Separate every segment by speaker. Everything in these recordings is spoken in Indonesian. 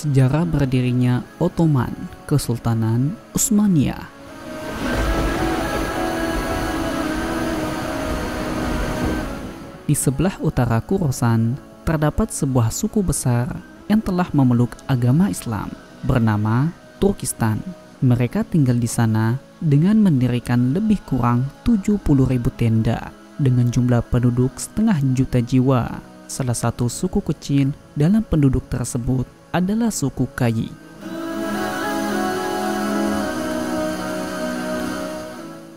Speaker 1: sejarah berdirinya Ottoman, Kesultanan Utsmaniyah. Di sebelah utara Khorasan terdapat sebuah suku besar yang telah memeluk agama Islam bernama Turkistan. Mereka tinggal di sana dengan mendirikan lebih kurang 70.000 tenda dengan jumlah penduduk 500.000 jiwa. Salah satu suku kecil dalam penduduk tersebut adalah suku Kayi.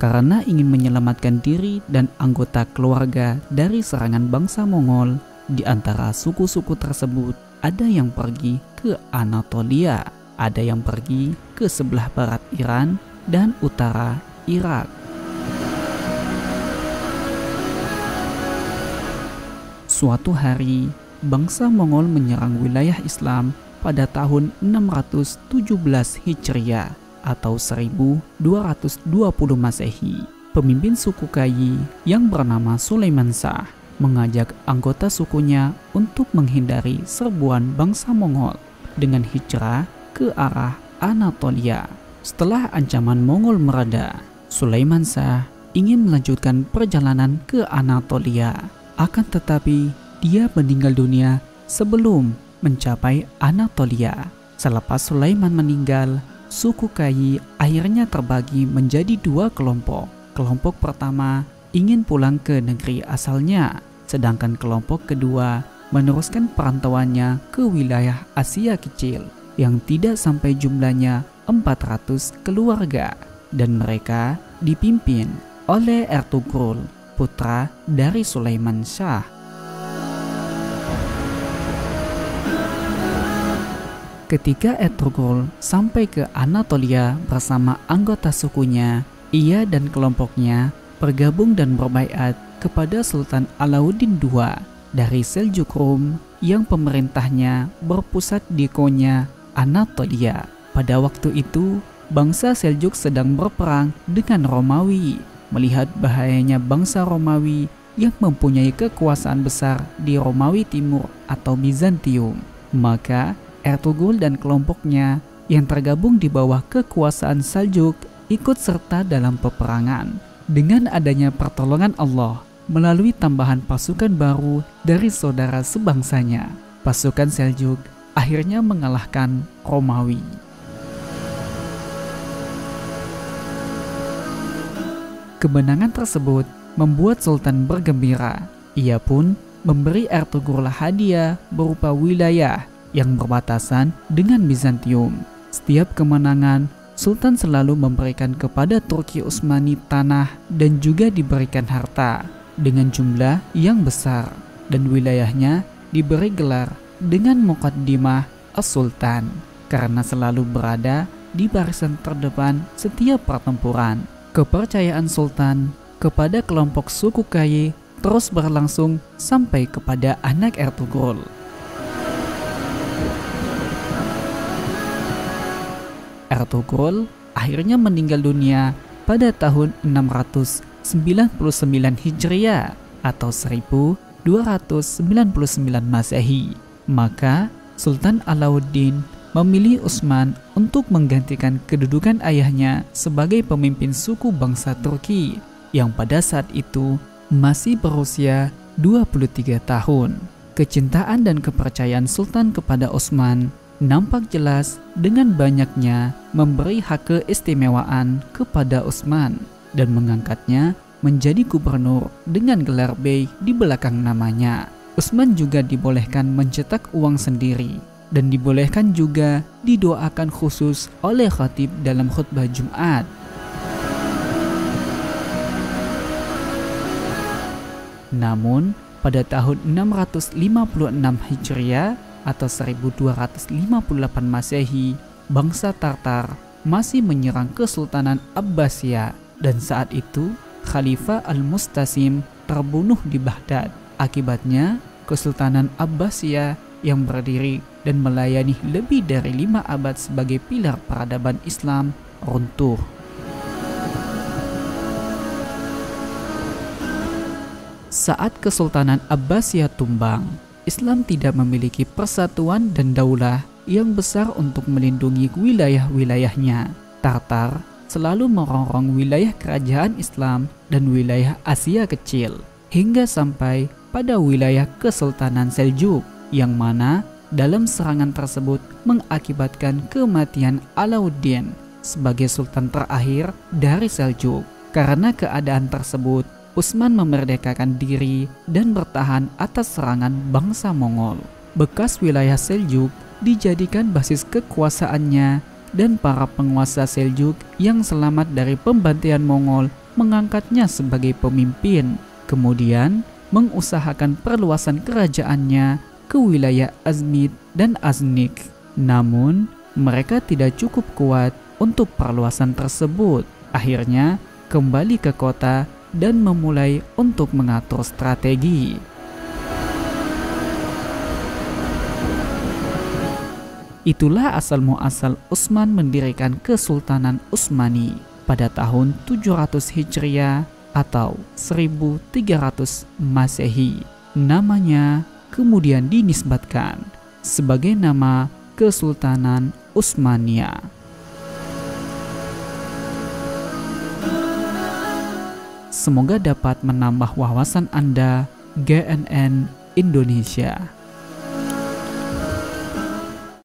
Speaker 1: Karena ingin menyelamatkan diri dan anggota keluarga dari serangan bangsa Mongol, di antara suku-suku tersebut ada yang pergi ke Anatolia, ada yang pergi ke sebelah barat Iran dan utara Irak. Suatu hari, bangsa Mongol menyerang wilayah Islam pada tahun 617 Hijriah atau 1220 Masehi. Pemimpin suku Kayi yang bernama Sulaiman Shah mengajak anggota sukunya untuk menghindari serbuan bangsa Mongol dengan hijrah ke arah Anatolia. Setelah ancaman Mongol mereda, Sulaiman Shah ingin melanjutkan perjalanan ke Anatolia. Akan tetapi, dia meninggal dunia sebelum mencapai Anatolia. Selepas Sulaiman meninggal, suku Kayi akhirnya terbagi menjadi dua kelompok. Kelompok pertama ingin pulang ke negeri asalnya, sedangkan kelompok kedua meneruskan perantauannya ke wilayah Asia Kecil yang tidak sampai jumlahnya 400 keluarga, dan mereka dipimpin oleh Ertugrul, putra dari Sulaiman Shah. Ketika Ertugrul sampai ke Anatolia bersama anggota sukunya, ia dan kelompoknya bergabung dan berbaiat kepada Sultan Alauddin II dari Seljuk Rum yang pemerintahnya berpusat di Konya, Anatolia. Pada waktu itu, bangsa Seljuk sedang berperang dengan Romawi. Melihat bahayanya bangsa Romawi yang mempunyai kekuasaan besar di Romawi Timur atau Bizantium, maka Ertugrul dan kelompoknya yang tergabung di bawah kekuasaan Seljuk ikut serta dalam peperangan. Dengan adanya pertolongan Allah melalui tambahan pasukan baru dari saudara sebangsanya, pasukan Seljuk akhirnya mengalahkan Romawi. Kemenangan tersebut membuat Sultan bergembira. Ia pun memberi Ertugrul hadiah berupa wilayah yang berbatasan dengan Bizantium. Setiap kemenangan, Sultan selalu memberikan kepada Turki Utsmani tanah dan juga diberikan harta dengan jumlah yang besar, dan wilayahnya diberi gelar dengan Muqaddimah As-Sultan karena selalu berada di barisan terdepan setiap pertempuran. Kepercayaan Sultan kepada kelompok suku Kayi terus berlangsung sampai kepada anak Ertugrul. Ertugrul akhirnya meninggal dunia pada tahun 699 Hijriah atau 1299 Masehi. Maka Sultan Alauddin memilih Utsman untuk menggantikan kedudukan ayahnya sebagai pemimpin suku bangsa Turki yang pada saat itu masih berusia 23 tahun. Kecintaan dan kepercayaan Sultan kepada Utsman nampak jelas dengan banyaknya memberi hak keistimewaan kepada Utsman dan mengangkatnya menjadi gubernur dengan gelar bey di belakang namanya. Utsman juga dibolehkan mencetak uang sendiri dan dibolehkan juga didoakan khusus oleh khatib dalam khutbah Jumat. Namun, pada tahun 656 Hijriah atau 1258 Masehi, bangsa Tartar masih menyerang Kesultanan Abbasiyah, dan saat itu Khalifah Al-Mustasim terbunuh di Baghdad. Akibatnya, Kesultanan Abbasiyah yang berdiri dan melayani lebih dari 5 abad sebagai pilar peradaban Islam runtuh. Saat Kesultanan Abbasiyah tumbang, Islam tidak memiliki persatuan dan daulah yang besar untuk melindungi wilayah-wilayahnya. Tartar selalu merongrong wilayah kerajaan Islam dan wilayah Asia Kecil, hingga sampai pada wilayah Kesultanan Seljuk, yang mana dalam serangan tersebut mengakibatkan kematian Alauddin sebagai sultan terakhir dari Seljuk. Karena keadaan tersebut, Utsman memerdekakan diri dan bertahan atas serangan bangsa Mongol. Bekas wilayah Seljuk dijadikan basis kekuasaannya, dan para penguasa Seljuk yang selamat dari pembantaian Mongol mengangkatnya sebagai pemimpin. Kemudian mengusahakan perluasan kerajaannya ke wilayah Azmit dan Aznik. Namun mereka tidak cukup kuat untuk perluasan tersebut. Akhirnya kembali ke kota dan memulai untuk mengatur strategi. Itulah asal muasal Utsman mendirikan Kesultanan Utsmani pada tahun 700 Hijriah atau 1300 Masehi. Namanya kemudian dinisbatkan sebagai nama Kesultanan Utsmaniyah. Semoga dapat menambah wawasan Anda. GNN Indonesia.